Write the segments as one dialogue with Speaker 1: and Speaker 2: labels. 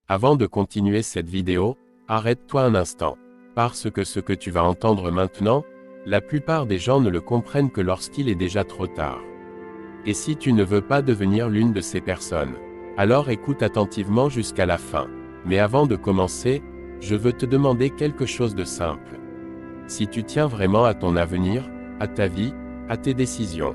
Speaker 1: Avant de continuer cette vidéo, arrête-toi un instant. Parce que ce que tu vas entendre maintenant, la plupart des gens ne le comprennent que lorsqu'il est déjà trop tard. Et si tu ne veux pas devenir l'une de ces personnes, alors écoute attentivement jusqu'à la fin. Mais avant de commencer, je veux te demander quelque chose de simple. Si tu tiens vraiment à ton avenir, à ta vie, à tes décisions,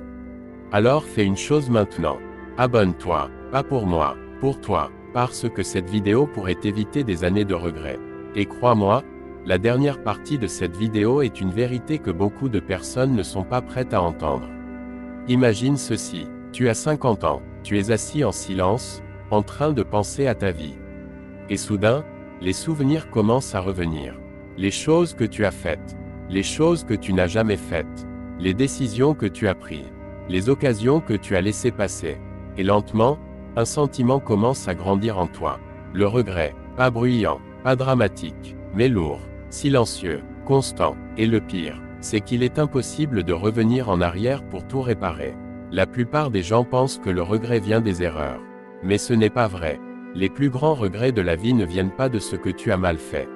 Speaker 1: alors fais une chose maintenant. Abonne-toi, pas pour moi, pour toi, parce que cette vidéo pourrait t'éviter des années de regrets. Et crois-moi, la dernière partie de cette vidéo est une vérité que beaucoup de personnes ne sont pas prêtes à entendre. Imagine ceci, tu as 50 ans, tu es assis en silence, en train de penser à ta vie. Et soudain, les souvenirs commencent à revenir. Les choses que tu as faites, les choses que tu n'as jamais faites, les décisions que tu as prises, les occasions que tu as laissées passer. Et lentement, un sentiment commence à grandir en toi. Le regret, pas bruyant, pas dramatique, mais lourd, silencieux, constant. Et le pire, c'est qu'il est impossible de revenir en arrière pour tout réparer. La plupart des gens pensent que le regret vient des erreurs. Mais ce n'est pas vrai. Les plus grands regrets de la vie ne viennent pas de ce que tu as mal fait.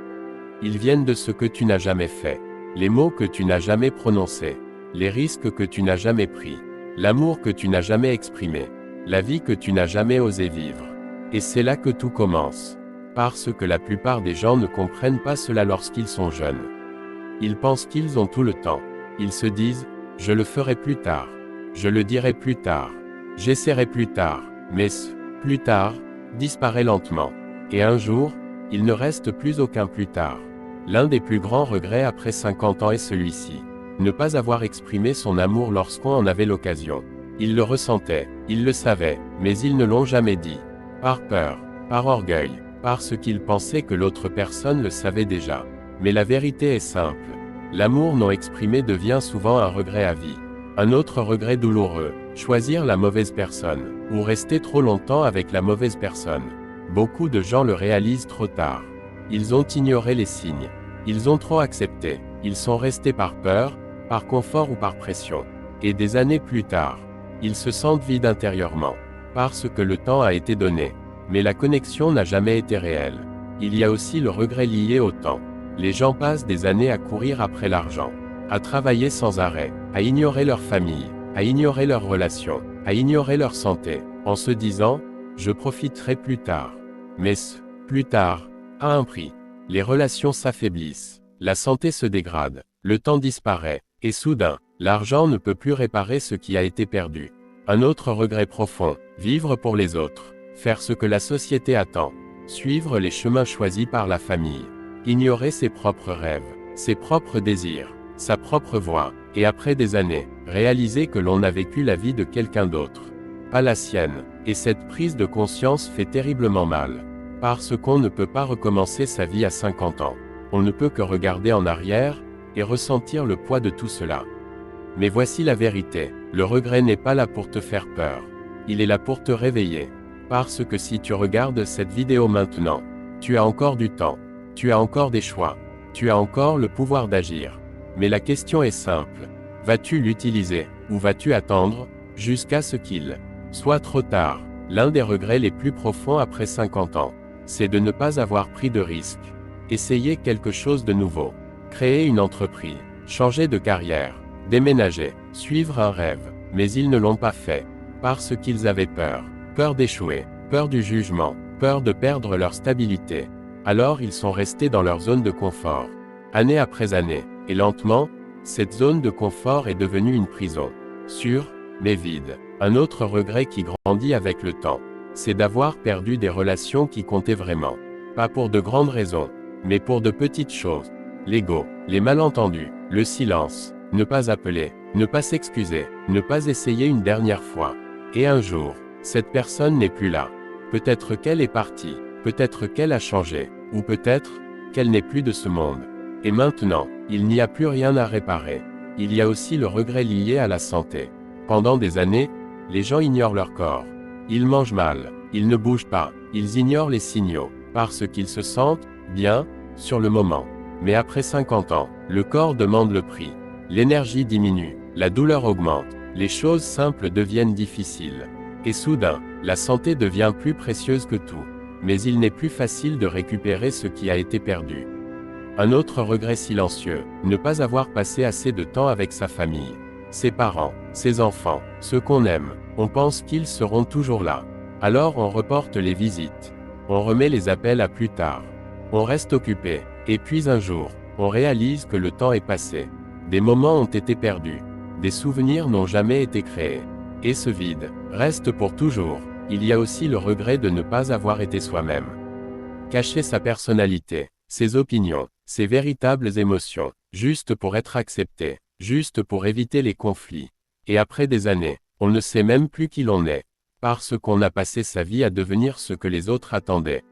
Speaker 1: Ils viennent de ce que tu n'as jamais fait. Les mots que tu n'as jamais prononcés. Les risques que tu n'as jamais pris. L'amour que tu n'as jamais exprimé. La vie que tu n'as jamais osé vivre. Et c'est là que tout commence. Parce que la plupart des gens ne comprennent pas cela lorsqu'ils sont jeunes. Ils pensent qu'ils ont tout le temps. Ils se disent, je le ferai plus tard. Je le dirai plus tard. J'essaierai plus tard. Mais ce plus tard disparaît lentement. Et un jour, il ne reste plus aucun plus tard. L'un des plus grands regrets après 50 ans est celui-ci. Ne pas avoir exprimé son amour lorsqu'on en avait l'occasion. Ils le ressentaient, ils le savaient, mais ils ne l'ont jamais dit. Par peur, par orgueil, parce qu'ils pensaient que l'autre personne le savait déjà. Mais la vérité est simple. L'amour non exprimé devient souvent un regret à vie. Un autre regret douloureux, choisir la mauvaise personne, ou rester trop longtemps avec la mauvaise personne. Beaucoup de gens le réalisent trop tard. Ils ont ignoré les signes. Ils ont trop accepté. Ils sont restés par peur, par confort ou par pression. Et des années plus tard, ils se sentent vides intérieurement. Parce que le temps a été donné. Mais la connexion n'a jamais été réelle. Il y a aussi le regret lié au temps. Les gens passent des années à courir après l'argent, à travailler sans arrêt, à ignorer leur famille, à ignorer leurs relations, à ignorer leur santé, en se disant « je profiterai plus tard ». Mais ce « plus tard » a un prix. Les relations s'affaiblissent, la santé se dégrade, le temps disparaît, et soudain, l'argent ne peut plus réparer ce qui a été perdu. Un autre regret profond, vivre pour les autres, faire ce que la société attend, suivre les chemins choisis par la famille, ignorer ses propres rêves, ses propres désirs, sa propre voie, et après des années, réaliser que l'on a vécu la vie de quelqu'un d'autre, pas la sienne, et cette prise de conscience fait terriblement mal. Parce qu'on ne peut pas recommencer sa vie à 50 ans. On ne peut que regarder en arrière, et ressentir le poids de tout cela. Mais voici la vérité, le regret n'est pas là pour te faire peur. Il est là pour te réveiller. Parce que si tu regardes cette vidéo maintenant, tu as encore du temps. Tu as encore des choix. Tu as encore le pouvoir d'agir. Mais la question est simple. Vas-tu l'utiliser, ou vas-tu attendre, jusqu'à ce qu'il soit trop tard? L'un des regrets les plus profonds après 50 ans, c'est de ne pas avoir pris de risques. Essayer quelque chose de nouveau. Créer une entreprise. Changer de carrière. Déménager. Suivre un rêve. Mais ils ne l'ont pas fait. Parce qu'ils avaient peur. Peur d'échouer. Peur du jugement. Peur de perdre leur stabilité. Alors ils sont restés dans leur zone de confort. Année après année. Et lentement, cette zone de confort est devenue une prison. Sûre, mais vide. Un autre regret qui grandit avec le temps, c'est d'avoir perdu des relations qui comptaient vraiment. Pas pour de grandes raisons, mais pour de petites choses. L'ego, les malentendus, le silence, ne pas appeler, ne pas s'excuser, ne pas essayer une dernière fois. Et un jour, cette personne n'est plus là. Peut-être qu'elle est partie, peut-être qu'elle a changé, ou peut-être qu'elle n'est plus de ce monde. Et maintenant, il n'y a plus rien à réparer. Il y a aussi le regret lié à la santé. Pendant des années, les gens ignorent leur corps. Ils mangent mal, ils ne bougent pas, ils ignorent les signaux, parce qu'ils se sentent bien sur le moment. Mais après 50 ans, le corps demande le prix. L'énergie diminue, la douleur augmente, les choses simples deviennent difficiles. Et soudain, la santé devient plus précieuse que tout. mais il n'est plus facile de récupérer ce qui a été perdu. Un autre regret silencieux, ne pas avoir passé assez de temps avec sa famille. Ses parents, ses enfants, ceux qu'on aime, on pense qu'ils seront toujours là. Alors on reporte les visites. On remet les appels à plus tard. On reste occupé, et puis un jour, on réalise que le temps est passé. Des moments ont été perdus. Des souvenirs n'ont jamais été créés. Et ce vide reste pour toujours. Il y a aussi le regret de ne pas avoir été soi-même. Cacher sa personnalité, ses opinions, ses véritables émotions, juste pour être accepté, juste pour éviter les conflits. Et après des années, on ne sait même plus qui l'on est, parce qu'on a passé sa vie à devenir ce que les autres attendaient,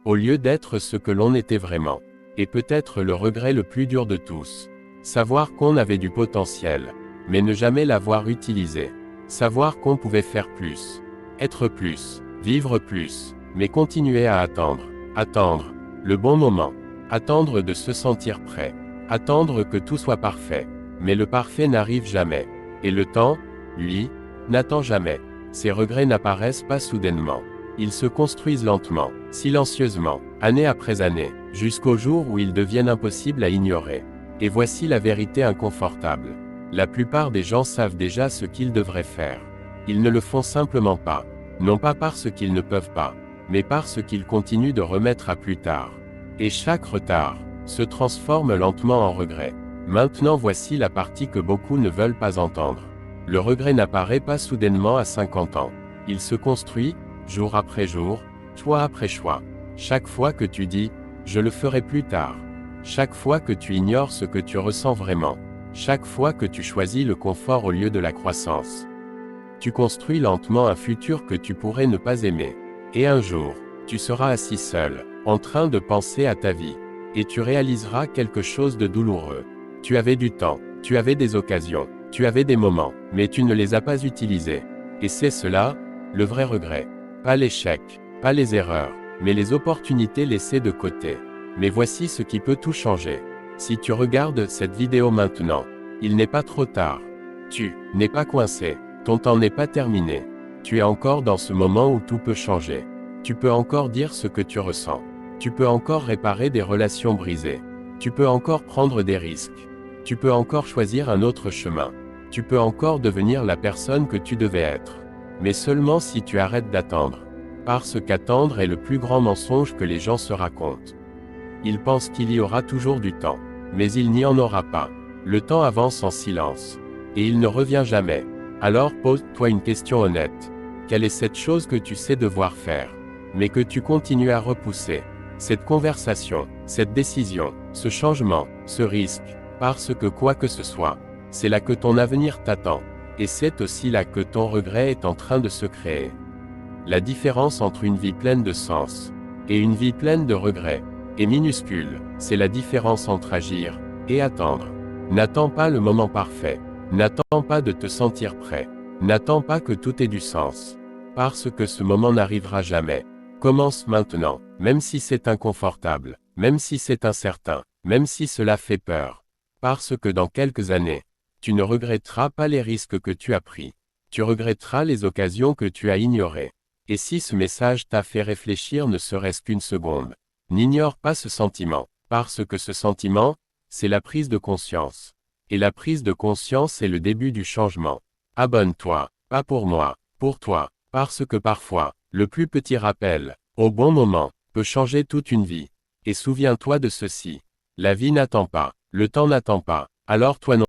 Speaker 1: au lieu d'être ce que l'on était vraiment. Et peut-être le regret le plus dur de tous. Savoir qu'on avait du potentiel, mais ne jamais l'avoir utilisé. Savoir qu'on pouvait faire plus, être plus, vivre plus, mais continuer à attendre. Attendre le bon moment. Attendre de se sentir prêt. Attendre que tout soit parfait. Mais le parfait n'arrive jamais. Et le temps, lui, n'attend jamais. Ces regrets n'apparaissent pas soudainement. Ils se construisent lentement, silencieusement, année après année, jusqu'au jour où ils deviennent impossibles à ignorer. Et voici la vérité inconfortable. La plupart des gens savent déjà ce qu'ils devraient faire. Ils ne le font simplement pas. Non pas parce qu'ils ne peuvent pas, mais parce qu'ils continuent de remettre à plus tard. Et chaque retard se transforme lentement en regret. Maintenant voici la partie que beaucoup ne veulent pas entendre. Le regret n'apparaît pas soudainement à 50 ans. Il se construit, jour après jour, choix après choix. Chaque fois que tu dis « je le ferai plus tard », chaque fois que tu ignores ce que tu ressens vraiment, chaque fois que tu choisis le confort au lieu de la croissance. Tu construis lentement un futur que tu pourrais ne pas aimer. Et un jour, tu seras assis seul, en train de penser à ta vie. Et tu réaliseras quelque chose de douloureux. Tu avais du temps, tu avais des occasions, tu avais des moments, mais tu ne les as pas utilisés. Et c'est cela, le vrai regret. Pas l'échec, pas les erreurs, mais les opportunités laissées de côté. Mais voici ce qui peut tout changer. Si tu regardes cette vidéo maintenant, il n'est pas trop tard. Tu n'es pas coincé. Ton temps n'est pas terminé. Tu es encore dans ce moment où tout peut changer. Tu peux encore dire ce que tu ressens. Tu peux encore réparer des relations brisées. Tu peux encore prendre des risques. Tu peux encore choisir un autre chemin. Tu peux encore devenir la personne que tu devais être. Mais seulement si tu arrêtes d'attendre. Parce qu'attendre est le plus grand mensonge que les gens se racontent. Ils pensent qu'il y aura toujours du temps. Mais il n'y en aura pas. Le temps avance en silence. Et il ne revient jamais. Alors pose-toi une question honnête. Quelle est cette chose que tu sais devoir faire, mais que tu continues à repousser? Cette conversation, cette décision, ce changement, ce risque, parce que quoi que ce soit, c'est là que ton avenir t'attend. Et c'est aussi là que ton regret est en train de se créer. La différence entre une vie pleine de sens et une vie pleine de regrets est minuscule. C'est la différence entre agir et attendre. N'attends pas le moment parfait. N'attends pas de te sentir prêt. N'attends pas que tout ait du sens. Parce que ce moment n'arrivera jamais. Commence maintenant, même si c'est inconfortable, même si c'est incertain, même si cela fait peur. Parce que dans quelques années, tu ne regretteras pas les risques que tu as pris. Tu regretteras les occasions que tu as ignorées. Et si ce message t'a fait réfléchir ne serait-ce qu'une seconde, n'ignore pas ce sentiment. Parce que ce sentiment, c'est la prise de conscience. Et la prise de conscience est le début du changement. Abonne-toi, pas pour moi, pour toi, parce que parfois, le plus petit rappel, au bon moment, peut changer toute une vie. Et souviens-toi de ceci. La vie n'attend pas, le temps n'attend pas, alors toi non